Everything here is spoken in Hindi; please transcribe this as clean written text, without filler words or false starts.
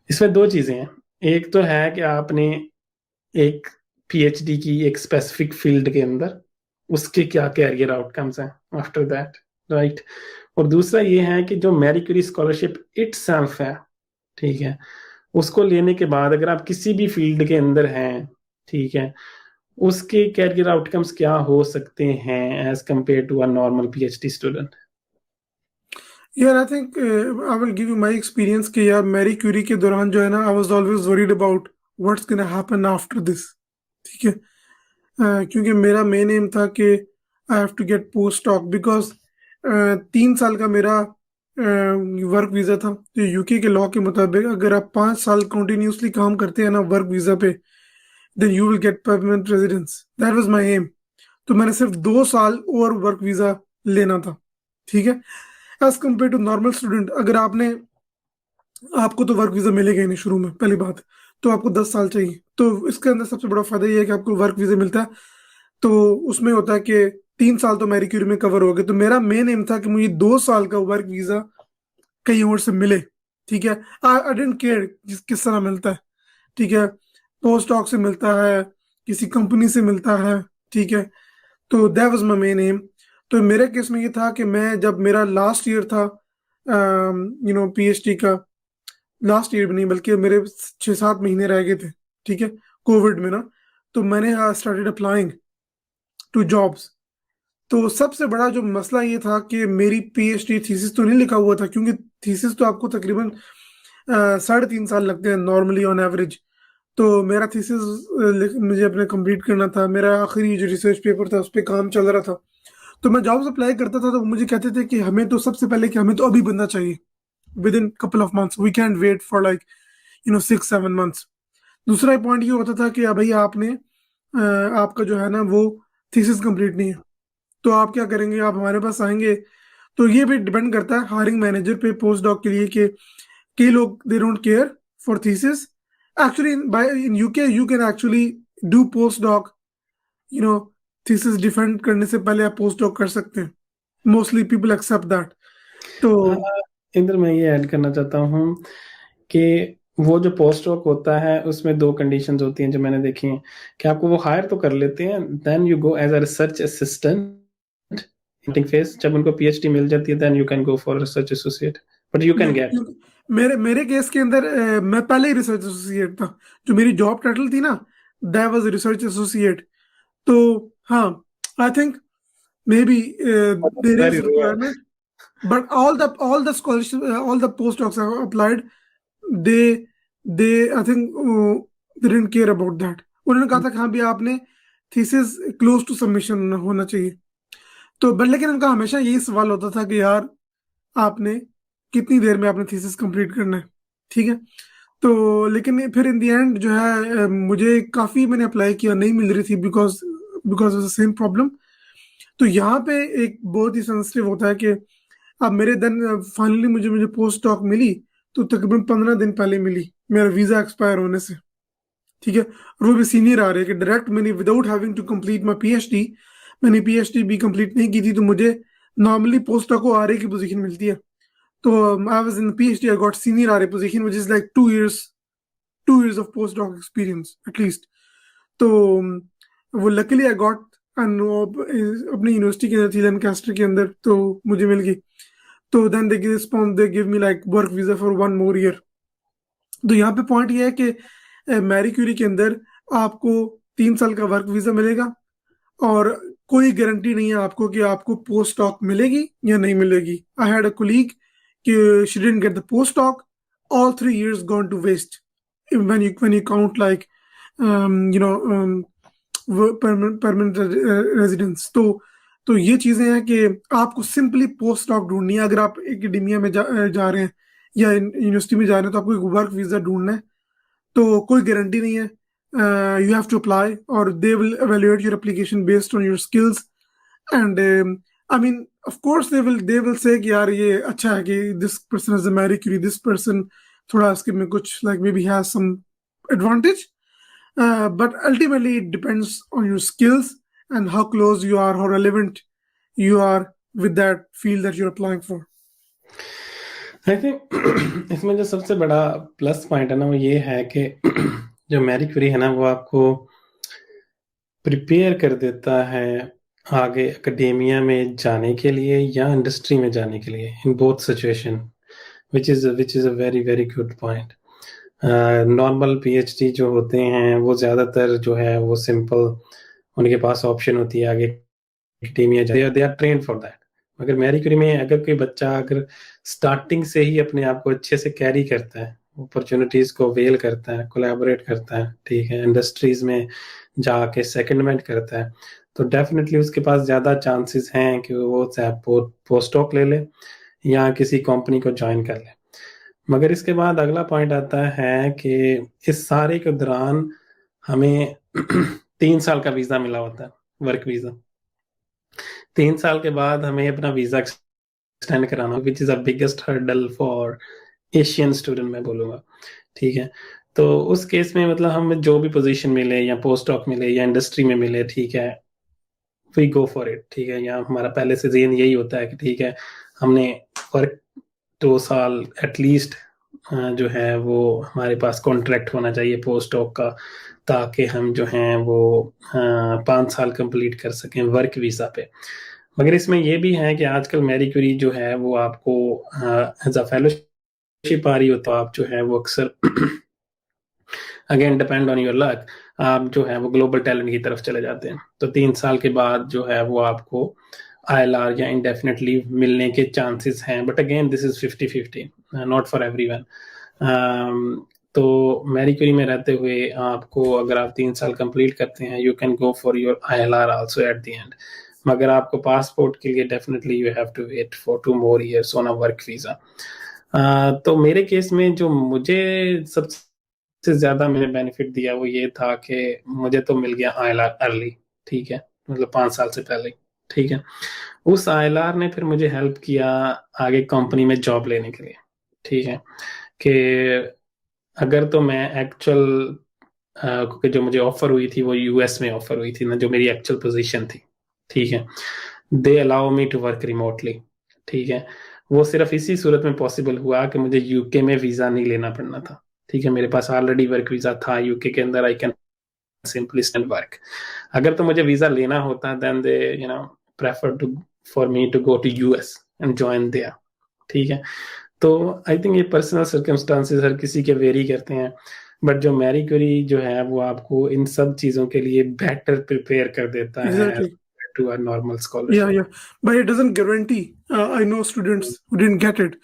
इसमें दो चीजें हैं। एक तो है कि आपने एक पीएचडी की एक स्पेसिफिक फील्ड के अंदर उसके क्या कैरियर आउटकम्स हैं आफ्टर दैट, राइट। और दूसरा ये है कि जो मैरी क्यूरी स्कॉलरशिप इटसेल्फ है, ठीक है, उसको लेने के बाद अगर आप किसी भी फील्ड के अंदर हैं, ठीक है, उसके कैरियर आउटकम्स क्या हो सकते हैं as compare to a normal PhD student? यार I think I will give you my experience कि यार मैरी क्यूरी के दौरान जो है ना, I was always worried about what's gonna happen after this. ठीक है। क्योंकि मेरा मेन एम था कि I have to get post doc, because 3 साल का मेरा वर्क वीज़ा था। तो यूके के लॉ के मुताबिक अगर आप 5 साल कंटिन्यूसली काम करते हैं ना वर्क वीज़ा पे, then you will get permanent residence. That was my aim. तो मैंने सिर्फ 2 साल और वर्क वीज़ा लेना था। ठीक है। As compare to normal student, अगर आपने, आपको तो वर्क वीज़ा मिलेगा ही नहीं शुरू में, पहली बात। तो आपको 10 साल चाहिए। तो इसके अंदर सबसे बड़ा फायदा ये है कि आपको वर्क वीज़ा मिलता है। तो उसमें होता है कि 3 साल तो मैरी क्यूरी में कवर हो गए। तो मेरा मेन एम था कि मुझे 2 साल का वर्क वीजा कहीं और से मिले। ठीक है। आई डेंट केयर किस तरह मिलता है। ठीक है। पोस्ट डॉक से मिलता है, किसी कंपनी से मिलता है। ठीक है। तो that was my main M. तो मेरे केस में ये था कि मैं, जब मेरा लास्ट ईयर था पीएचडी का, लास्ट ईयर भी नहीं बल्कि मेरे 6-7 महीने रह गए थे। ठीक है। कोविड में ना, तो मैंने स्टार्टेड अप्लाइंग टू जॉब्स। तो सबसे बड़ा जो मसला ये था कि मेरी पीएचडी थीसिस तो नहीं लिखा हुआ था, क्योंकि थीसिस तो आपको तकरीबन 3.5 साल लगते हैं नॉर्मली ऑन एवरेज। तो मेरा थीसिस मुझे अपने कंप्लीट करना था। मेरा आखिरी जो रिसर्च पेपर था उस पर काम चल रहा था। तो मैं जॉब्स अप्लाई करता था तो वो मुझे कहते थे कि हमें तो सबसे पहले, कि हमें तो अभी बनना चाहिए, with in couple of months, we can wait for like 6-7 months. दूसरा पॉइंट ये होता था कि भाई आपने आपका जो है ना वो थीसिस कंप्लीट नहीं है, तो आप क्या करेंगे, आप हमारे पास आएंगे। तो ये भी डिपेंड करता है हायरिंग मैनेजर पे पोस्ट डॉक के लिए कि कई लोग they don't care for thesis. Actually in UK you can actually do post doc, you know thesis defend करने से पहले आप पोस्ट डॉक कर सकते हैं। Mostly people accept that. तो इंद्र, मैं ये ऐड करना चाहता हूँ कि वो जो पोस्ट डॉक होता है उसमें दो कंडीशंस होती हैं जो मैंने देखी हैं, कि आपको वो हायर तो कर लेते हैं, then you go as a research assistant phase, जब उनको पीएचडी मिल जाती है then you can go for research associate, but you can get. मेरे मेरे केस के अंदर मैं पहले ही रिसर्च एसोसिएट था। जो मेरी जॉब टाइटल थी ना, दैट वाज रिसर्च एसोसिएट। तो हाँ, I think maybe there very is rare. Requirement, but all the scholarship, all the postdocs I applied, they they I think they didn't care about that. उन्होंने कहा था कि हाँ भी आपने थीसिस क्लोज टू सबमिशन होना चाहिए। तो बट लेकिन उनका हमेशा यही सवाल होता था कि यार आपने कितनी देर में आपने थीसिस कंप्लीट करना है। ठीक है। तो लेकिन फिर इन दी एंड जो है मुझे काफ़ी, मैंने अप्लाई किया, नहीं मिल रही थी, because because of the same problem. तो यहाँ पे एक बहुत ही सेंसिटिव होता है कि अब मेरे देन फाइनली मुझे मुझे पोस्ट डॉक मिली, तो तकरीबन 15 दिन पहले मिली मेरा वीजा एक्सपायर होने से। ठीक है। और वो भी सीनियर आ रहे हैं कि डायरेक्ट मैंने without having to complete my PhD, मैंने पीएचडी भी कंप्लीट नहीं की थी, तो मुझे नॉर्मली पोस्ट डॉक को आरए की पोजीशन मिलती है। तो I was in PhD, I got senior RA position which is like 2 years, 2 years of post doc experience at least. तो वो लकीली आई गॉट, एंड अपनी यूनिवर्सिटी के अंदर थी, लैनकास्टर के अंदर, तो मुझे मिल गई। तो then they give me like work visa for 1 more year। तो यहाँ पे पॉइंट ये है कि मैरी क्यूरी के अंदर आपको 3 साल का वर्क वीजा मिलेगा, और कोई गारंटी नहीं है आपको कि आपको पोस्ट डॉक मिलेगी या नहीं मिलेगी। आई हैड अ कोलीग कि she didn't get the post doc, all 3 years gone to waste when you count like you know permanent residence। तो ये चीजें हैं कि आपको सिंपली पोस्ट डॉक ढूंढनी है। अगर आप एकेडेमिया में जा रहे हैं या यूनिवर्सिटी में जा रहे हैं, तो आपको एक वर्क वीजा ढूंढना है। तो कोई गारंटी नहीं है। यू हैव टू अप्लाई, और they will evaluate your application based on your skills। And I mean of course they will say कि यार ये अच्छा है कि this person is a Marie Curie, this person थोड़ा इसके में कुछ like maybe has some advantage. but ultimately it depends on your skills and how close you are, how relevant you are with that field that you're applying for. I think इसमें जो सबसे बड़ा प्लस पॉइंट है ना वो ये है कि जो मैरी क्यूरी है ना वो आपको प्रिपेयर कर देता है आगे एकेडेमिया में जाने के लिए या इंडस्ट्री में जाने के लिए in both situation, which is a very very good point. Normal PhD जो होते हैं वो ज़्यादातर जो है वो सिंपल, उनके पास ऑप्शन होती है आगे एकेडेमिया जाए, they are train for that. मगर मैरी क्यूरी में अगर कोई बच्चा अगर स्टार्टिंग से ही अपने आप को अच्छे से कैरी करता है, अपॉर्चुनिटीज को वेल करता है, कोलैबोरेट करता है, ठीक है, इंडस्ट्रीज में जाके सेकंडमेंट करता है, तो डेफिनेटली उसके पास ज़्यादा चांसेस हैं कि वो चाहे पोस्टडॉक ले ले या किसी कंपनी को ज्वाइन कर ले। मगर इसके बाद अगला पॉइंट आता है कि इस सारे के दौरान हमें 3 साल का वीज़ा मिला होता है, वर्क वीज़ा। 3 साल के बाद हमें अपना वीज़ा एक्सटेंड कराना, which is a biggest hurdle for Asian student मैं बोलूँगा, ठीक है। तो उस केस में मतलब हमें जो भी पोजीशन मिले या पोस्ट डॉक मिले या इंडस्ट्री में मिले, ठीक है, वी गो फॉर इट, ठीक है। या हमारा पहले से जेन यही होता है कि ठीक है हमने वर्क 2 साल एटलीस्ट जो है वो हमारे पास कॉन्ट्रैक्ट होना चाहिए पोस्ट डॉक का, ताकि हम जो हैं वो 5 साल कंप्लीट कर सकें वर्क वीज़ा पे। मगर इसमें ये भी है कि आजकल मैरी क्यूरी जो है वो आपको एज अ फेलोशिप आ रही हो, तो आप जो है वो अक्सर again depend on your luck, आप जो है वो ग्लोबल टैलेंट की तरफ चले जाते हैं। तो 3 साल के बाद जो है वो आपको ILR या इंडेफिनिट लीव मिलने के चांसेस हैं, but again this is 50-50, not for everyone. तो मैरी क्यूरी में रहते हुए आपको अगर आप 3 साल कंप्लीट करते हैं, you can go for your ILR also at the end. मगर आपको पासपोर्ट के लिए definitely you have to wait for 2 more years on a work visa. तो मेरे केस में जो मुझे सबसे ज्यादा मैंने बेनिफिट दिया वो ये था कि मुझे तो मिल गया ILR अर्ली, ठीक है, मतलब 5 साल से पहले, ठीक है। उस ILR ने फिर मुझे हेल्प किया आगे कंपनी में जॉब लेने के लिए, ठीक है। कि अगर तो मैं एक्चुअल, क्योंकि जो मुझे ऑफर हुई थी वो US में ऑफर हुई थी ना, जो मेरी एक्चुअल पोजीशन थी, ठीक है, they allow me to work remotely, ठीक है। वो सिर्फ इसी सूरत में पॉसिबल हुआ कि मुझे यूके में वीजा नहीं लेना पड़ना था, ठीक है, मेरे पास ऑलरेडी वर्क वीजा था यूके के अंदर, I can simply stand work. अगर तो मुझे वीजा लेना होता then they prefer to for me to go to US and join there, ठीक है। तो आई थिंक ये पर्सनल सर्कमस्टांसेस हर किसी के वेरी करते हैं, बट जो मैरी क्यूरी जो है वो आपको इन सब चीज़ों के लिए बेटर प्रिपेयर कर देता है Exactly. To a normal Yeah, scholarship. yeah. But it doesn't guarantee. I know students who didn't get it.